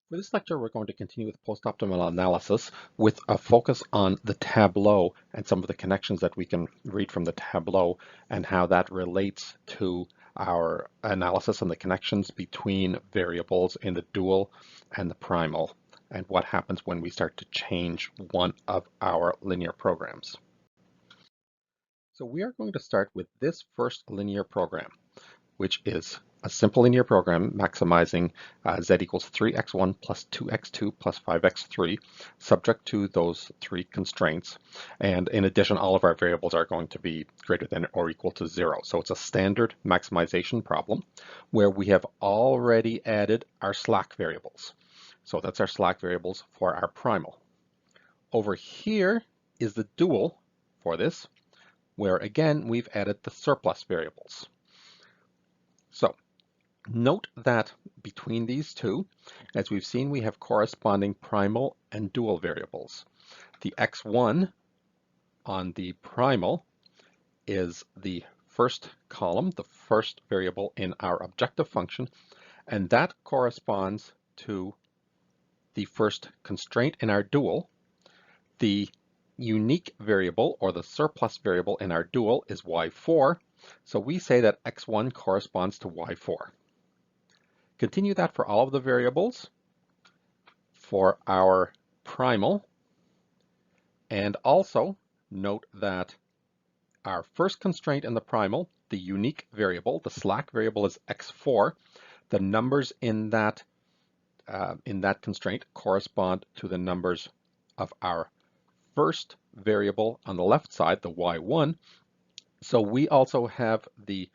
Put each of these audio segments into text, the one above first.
For this lecture, we're going to continue with post-optimal analysis with a focus on the tableau and some of the connections that we can read from the tableau and how that relates to our analysis and the connections between variables in the dual and the primal, and what happens when we start to change one of our linear programs. So we are going to start with this first linear program, which is a simple linear program maximizing z equals 3x1 plus 2x2 plus 5x3, subject to those three constraints. And in addition, all of our variables are going to be greater than or equal to 0. So it's a standard maximization problem where we have already added our slack variables. So that's our slack variables for our primal. Over here is the dual for this, where again, we've added the surplus variables. So note that between these two, as we've seen, we have corresponding primal and dual variables. The x1 on the primal is the first column, the first variable in our objective function, and that corresponds to the first constraint in our dual. The unique variable, or the surplus variable in our dual, is y4, so we say that x1 corresponds to y4. Continue that for all of the variables for our primal, and also note that our first constraint in the primal, the unique variable, the slack variable, is x4. The numbers in that constraint correspond to the numbers of our first variable on the left side, the y1. So we also have the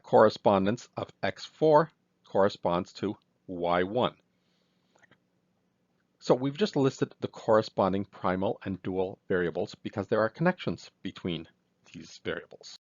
correspondence of x4 corresponds to y1. So we've just listed the corresponding primal and dual variables because there are connections between these variables.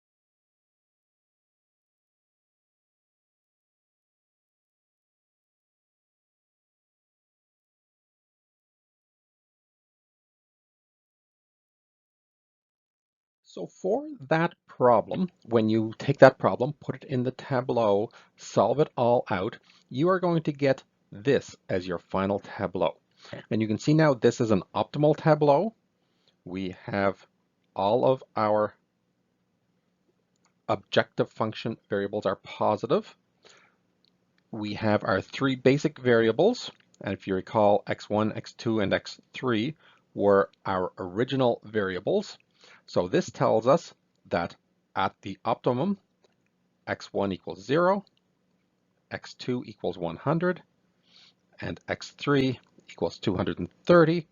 So for that problem, when you take that problem, put it in the tableau, solve it all out, you are going to get this as your final tableau. And you can see now this is an optimal tableau. We have all of our objective function variables are positive. We have our three basic variables, and if you recall, x1, x2, and x3 were our original variables. So this tells us that at the optimum, x1 equals 0, x2 equals 100, and x3 equals 230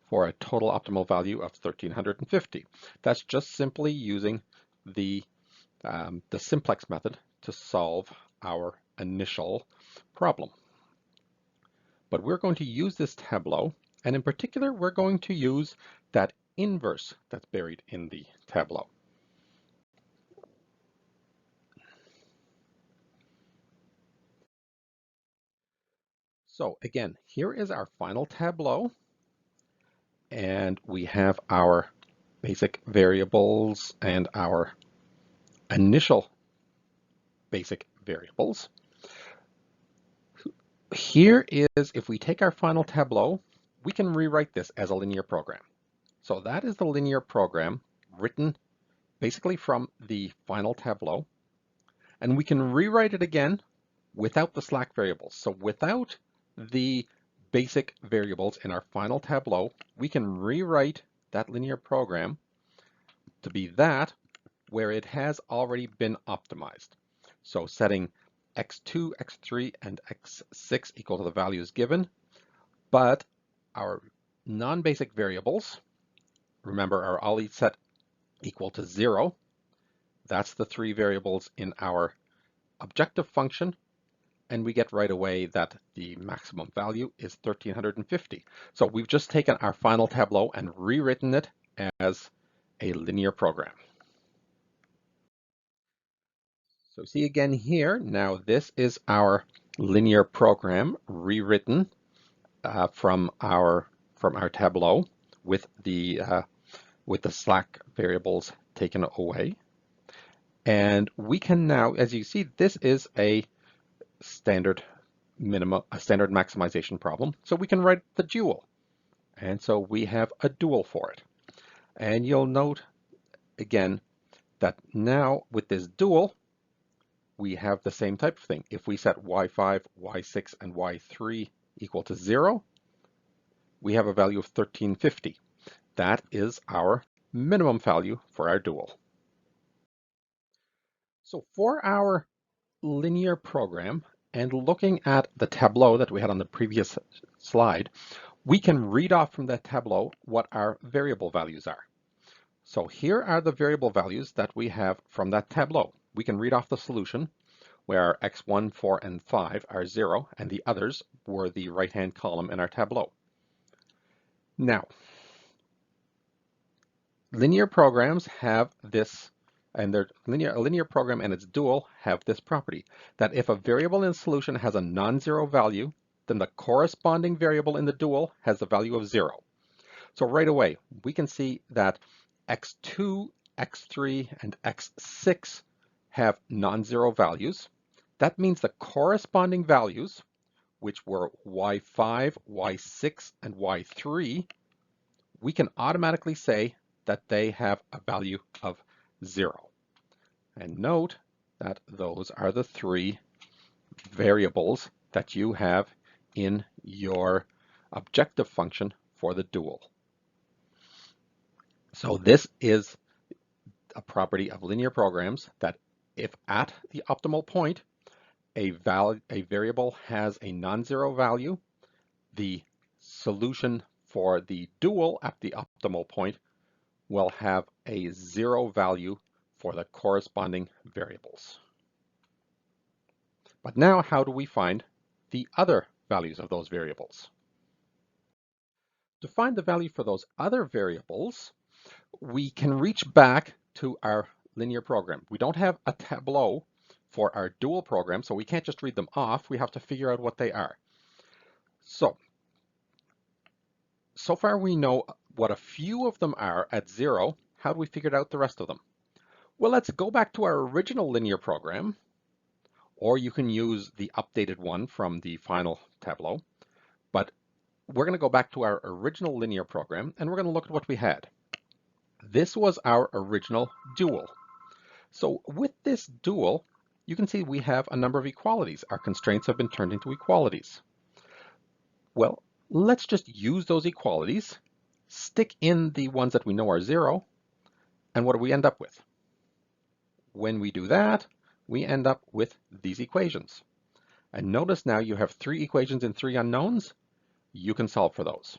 for a total optimal value of 1350. That's just simply using the simplex method to solve our initial problem. But we're going to use this tableau, and in particular, we're going to use that inverse that's buried in the tableau. So again, here is our final tableau, and we have our basic variables and our initial basic variables. Here is, if we take our final tableau, we can rewrite this as a linear program. So that is the linear program written basically from the final tableau. And we can rewrite it again without the slack variables. So without the basic variables in our final tableau, we can rewrite that linear program to be that where it has already been optimized. So setting x2, x3, and x6 equal to the values given, but our non-basic variables, remember, are all set equal to 0. That's the three variables in our objective function, and we get right away that the maximum value is 1350. So we've just taken our final tableau and rewritten it as a linear program. So see again here, now this is our linear program rewritten from our tableau with the slack variables taken away. And we can now, as you see, this is a standard a standard maximization problem. So we can write the dual. And so we have a dual for it. And you'll note again that now with this dual, we have the same type of thing. If we set y5, y6, and y3 equal to 0, we have a value of 1350. That is our minimum value for our dual. So for our linear program, and looking at the tableau that we had on the previous slide, we can read off from that tableau what our variable values are. So here are the variable values that we have from that tableau. We can read off the solution where our x1, 4, and 5 are 0, and the others were the right-hand column in our tableau. Now, linear programs have this, and a linear program and its dual have this property, that if a variable in solution has a non-zero value, then the corresponding variable in the dual has the value of 0. So right away, we can see that x2, x3, and x6 have non-zero values. That means the corresponding values, which were y5, y6, and y3, we can automatically say that they have a value of 0. And note that those are the three variables that you have in your objective function for the dual. So this is a property of linear programs, that if at the optimal point a variable has a non-zero value, the solution for the dual at the optimal point will have a 0 value for the corresponding variables. But now how do we find the other values of those variables? To find the value for those other variables, we can reach back to our linear program. We don't have a tableau for our dual program, so we can't just read them off. We have to figure out what they are. So far we know what a few of them are at 0. How do we figure out the rest of them? Well, let's go back to our original linear program, or you can use the updated one from the final tableau. But we're going to go back to our original linear program, and we're going to look at what we had. This was our original dual. So with this dual, you can see we have a number of equalities. Our constraints have been turned into equalities. Well, let's just use those equalities, stick in the ones that we know are 0, and what do we end up with? When we do that, we end up with these equations. And notice now you have 3 equations and 3 unknowns. You can solve for those.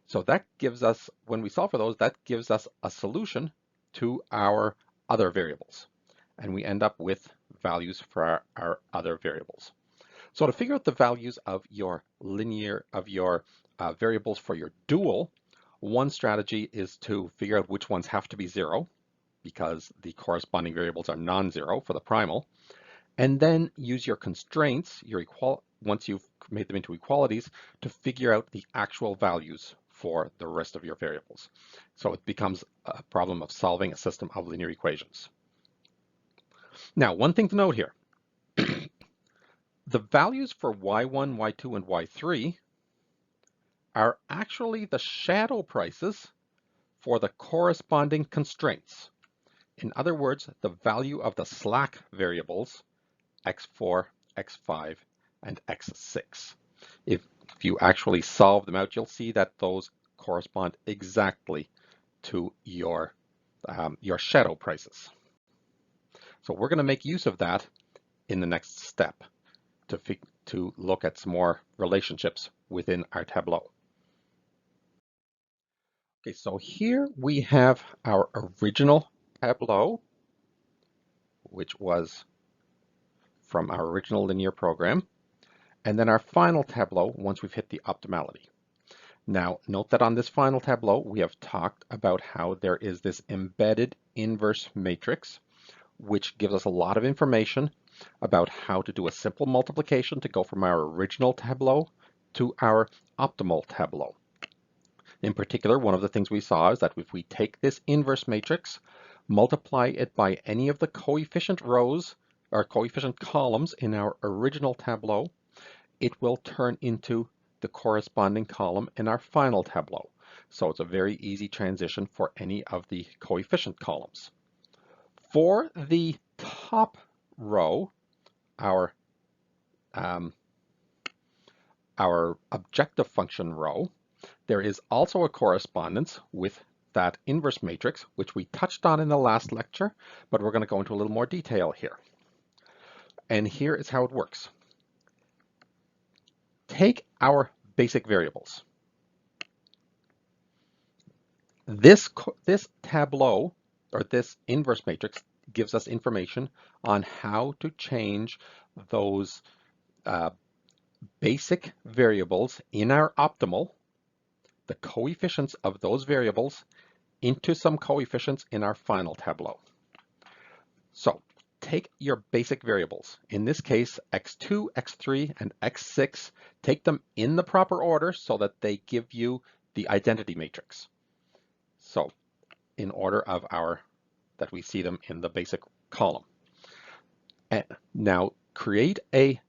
So that gives us, when we solve for those, that gives us a solution to our other variables. And we end up with values for our other variables. So to figure out the values of your variables for your dual, one strategy is to figure out which ones have to be 0, because the corresponding variables are non-zero for the primal, and then use your constraints, once you've made them into equalities, to figure out the actual values for the rest of your variables. So it becomes a problem of solving a system of linear equations. Now, one thing to note here, the values for y1, y2, and y3 are actually the shadow prices for the corresponding constraints. In other words, the value of the slack variables, x4, x5, and x6. If you actually solve them out, you'll see that those correspond exactly to your shadow prices. So we're going to make use of that in the next step to look at some more relationships within our tableau. Okay, so here we have our original tableau, which was from our original linear program, and then our final tableau once we've hit the optimality. Now, note that on this final tableau, we have talked about how there is this embedded inverse matrix, which gives us a lot of information about how to do a simple multiplication to go from our original tableau to our optimal tableau. In particular, one of the things we saw is that if we take this inverse matrix, multiply it by any of the coefficient rows or coefficient columns in our original tableau, it will turn into the corresponding column in our final tableau. So it's a very easy transition for any of the coefficient columns. For the top row, our objective function row, there is also a correspondence with that inverse matrix, which we touched on in the last lecture, but we're going to go into a little more detail here. And here is how it works. Take our basic variables. This tableau, or this inverse matrix, gives us information on how to change those basic variables in our optimal, the coefficients of those variables, into some coefficients in our final tableau. So take your basic variables, in this case x2, x3, and x6, take them in the proper order so that they give you the identity matrix. So in order of that we see them in the basic column. And now create a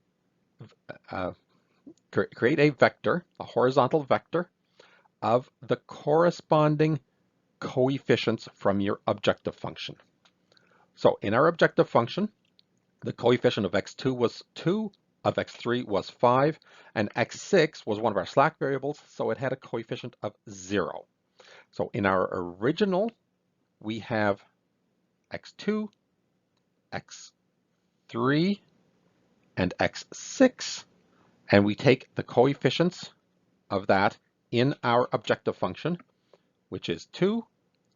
vector, a horizontal vector of the corresponding coefficients from your objective function. So in our objective function, the coefficient of x2 was 2, of x3 was 5, and x6 was one of our slack variables, so it had a coefficient of 0. So in our original, we have x2, x3, and x6, and we take the coefficients of that in our objective function, which is 2,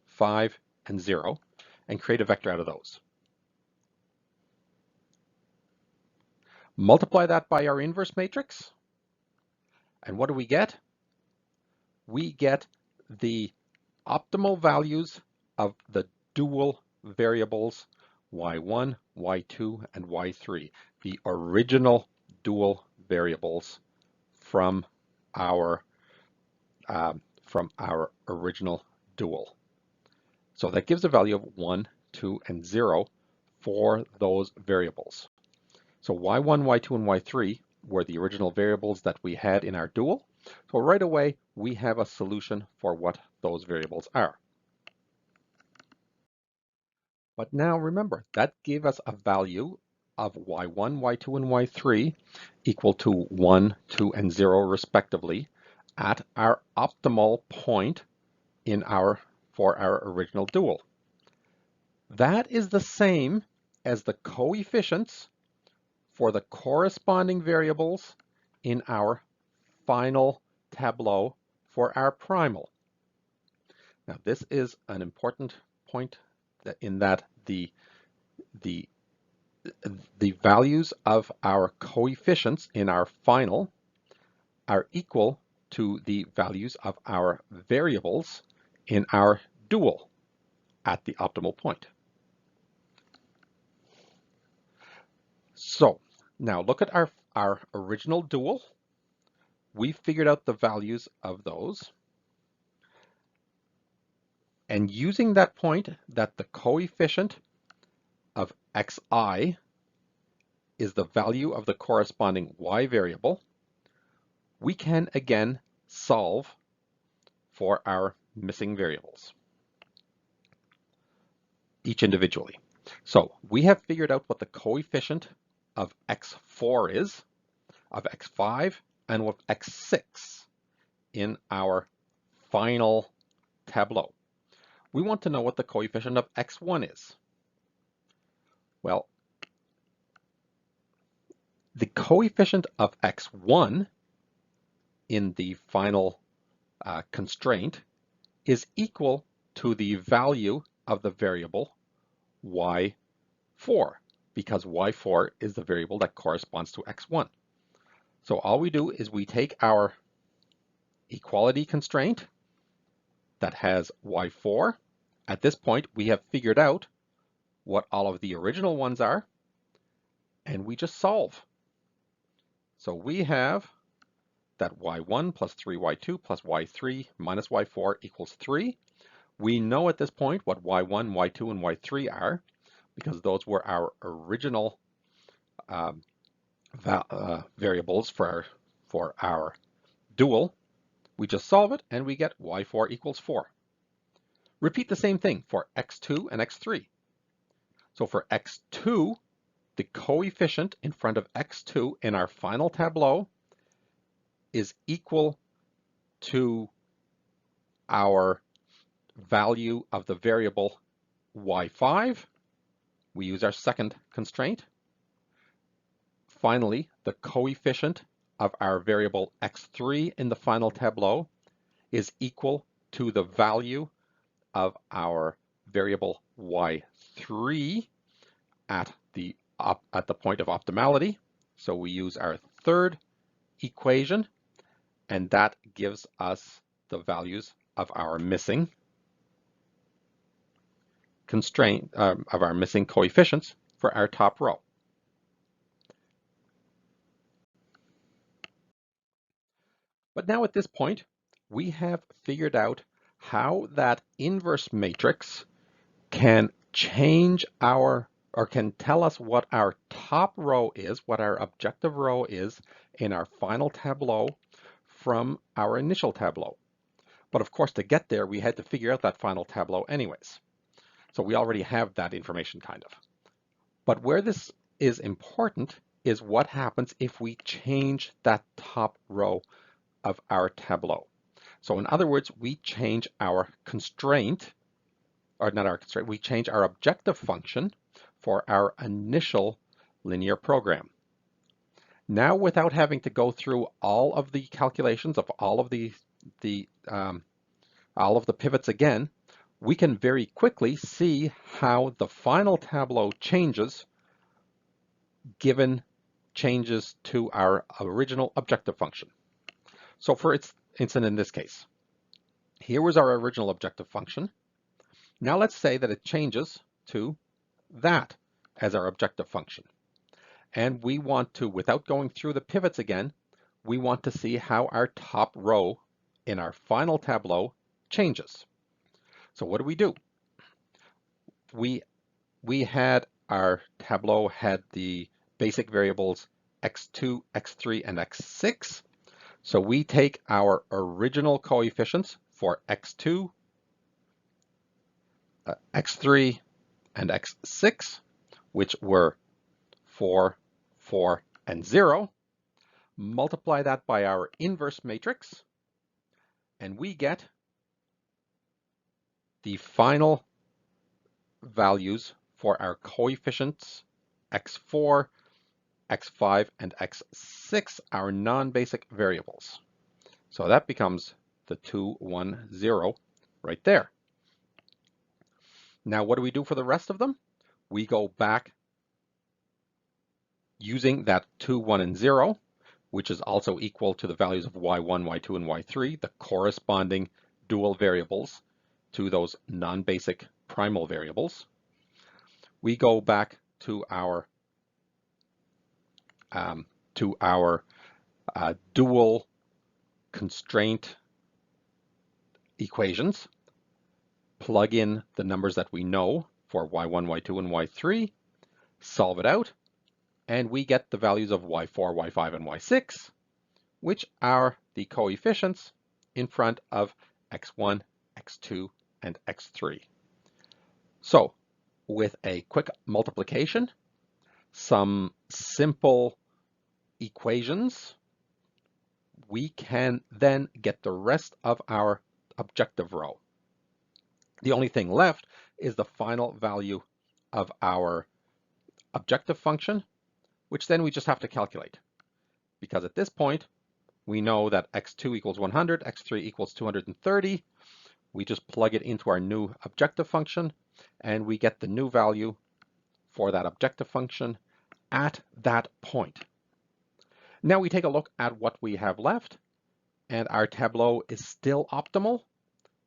5, and 0, and create a vector out of those. Multiply that by our inverse matrix, and what do we get? We get the optimal values of the dual variables y1, y2, and y3, the original dual variables from our original dual. So that gives a value of 1, 2, and 0 for those variables. So y1, y2, and y3 were the original variables that we had in our dual. So right away, we have a solution for what those variables are. But now remember, that gave us a value of y1, y2, and y3 equal to 1, 2, and 0 respectively at our optimal point for our original dual. That is the same as the coefficients for the corresponding variables in our final tableau for our primal. Now this is an important point in that the values of our coefficients in our final are equal to the values of our variables in our dual at the optimal point. So now look at our original dual. We figured out the values of those. And using that point that the coefficient of xi is the value of the corresponding y variable, we can again solve for our missing variables, each individually. So we have figured out what the coefficient of x4 is, of x5, and of x6 in our final tableau. We want to know what the coefficient of x1 is. Well, the coefficient of x1 in the final constraint is equal to the value of the variable y4, because y4 is the variable that corresponds to x1. So all we do is we take our equality constraint that has y4. At this point, we have figured out what all of the original ones are, and we just solve. So we have that y1 plus 3y2 plus y3 minus y4 equals 3. We know at this point what y1, y2, and y3 are, because those were our original variables for our dual, we just solve it and we get y4 equals 4. Repeat the same thing for x2 and x3. So for x2, the coefficient in front of x2 in our final tableau is equal to our value of the variable y5. We use our second constraint. Finally, the coefficient of our variable x3 in the final tableau is equal to the value of our variable y3 at the point of optimality. So we use our third equation, and that gives us the values of our missing constraint, of our missing coefficients for our top row. But now at this point, we have figured out how that inverse matrix can change our, or can tell us what our top row is, what our objective row is in our final tableau from our initial tableau. But of course, to get there, we had to figure out that final tableau anyways. So we already have that information kind of. But where this is important is what happens if we change that top row of our tableau. So in other words, we change our constraint, or not our constraint, we change our objective function for our initial linear program. Now, without having to go through all of the calculations of all of the pivots again, we can very quickly see how the final tableau changes given changes to our original objective function. So for instance, in this case, here was our original objective function. Now let's say that it changes to that as our objective function. And we want to, without going through the pivots again, we want to see how our top row in our final tableau changes. So what do? We had our tableau had the basic variables x2, x3, and x6. So we take our original coefficients for x2, x3, and x6, which were 4, 4, and 0, multiply that by our inverse matrix, and we get the final values for our coefficients x4, x5, and x6, our non-basic variables. So that becomes the 2, 1, 0 right there. Now what do we do for the rest of them? We go back using that 2, 1, and 0, which is also equal to the values of y1, y2, and y3, the corresponding dual variables to those non-basic primal variables. We go back to our dual constraint equations, plug in the numbers that we know for y1, y2, and y3, solve it out, and we get the values of y4, y5, and y6, which are the coefficients in front of x1, x2, and x3. So with a quick multiplication, some simple equations, we can then get the rest of our objective row. The only thing left is the final value of our objective function, which then we just have to calculate. Because at this point, we know that x2 equals 100, x3 equals 230. We just plug it into our new objective function, and we get the new value for that objective function at that point. Now we take a look at what we have left, and our tableau is still optimal.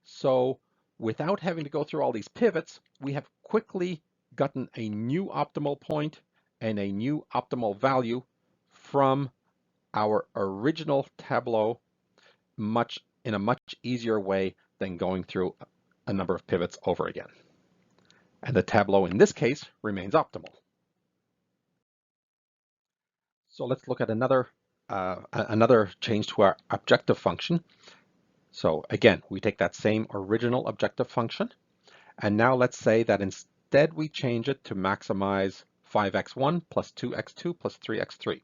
So without having to go through all these pivots, we have quickly gotten a new optimal point and a new optimal value from our original tableau in a much easier way than going through a number of pivots over again. And the tableau in this case remains optimal. So let's look at another change to our objective function. So again, we take that same original objective function, and now let's say that instead we change it to maximize 5x1 plus 2x2 plus 3x3.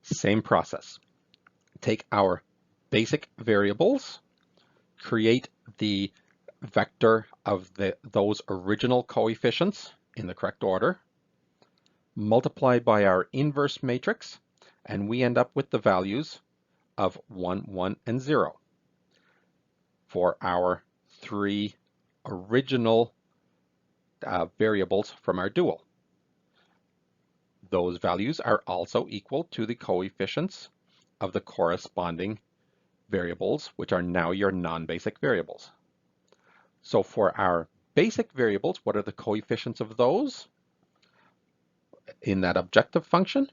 Same process. Take our basic variables, create the vector of those original coefficients in the correct order, multiply by our inverse matrix, and we end up with the values of 1, 1, and 0 for our three original variables from our dual. Those values are also equal to the coefficients of the corresponding variables, which are now your non-basic variables. So for our basic variables, what are the coefficients of those? In that objective function,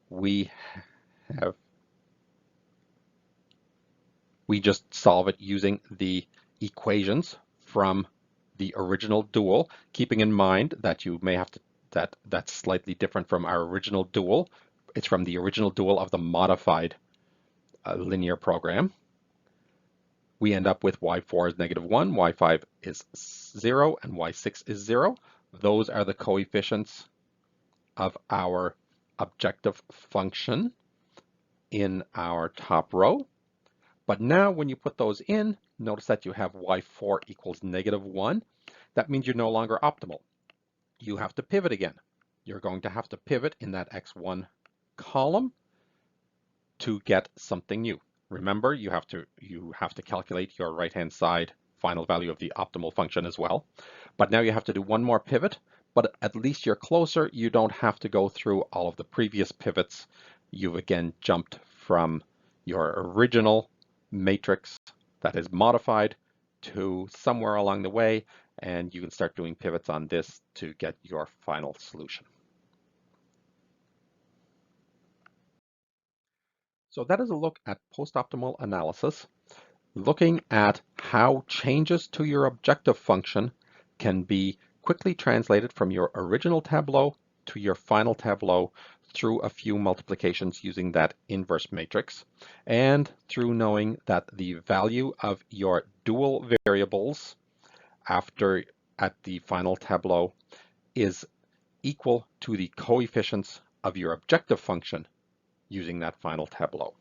we just solve it using the equations from the original dual, keeping in mind that you may have to that's slightly different from our original dual. It's from the original dual of the modified linear program. We end up with y4 is -1, y5 is 0, and y6 is 0. Those are the coefficients of our objective function in our top row. But now when you put those in, notice that you have y4 equals -1. That means you're no longer optimal. You have to pivot again. You're going to have to pivot in that x1 column to get something new. Remember, you have to calculate your right-hand side final value of the optimal function as well. But now you have to do one more pivot, but at least you're closer. You don't have to go through all of the previous pivots. You've again jumped from your original matrix that is modified to somewhere along the way, and you can start doing pivots on this to get your final solution. So that is a look at post-optimal analysis, looking at how changes to your objective function can be quickly translated from your original tableau to your final tableau through a few multiplications using that inverse matrix, and through knowing that the value of your dual variables at the final tableau is equal to the coefficients of your objective function using that final tableau.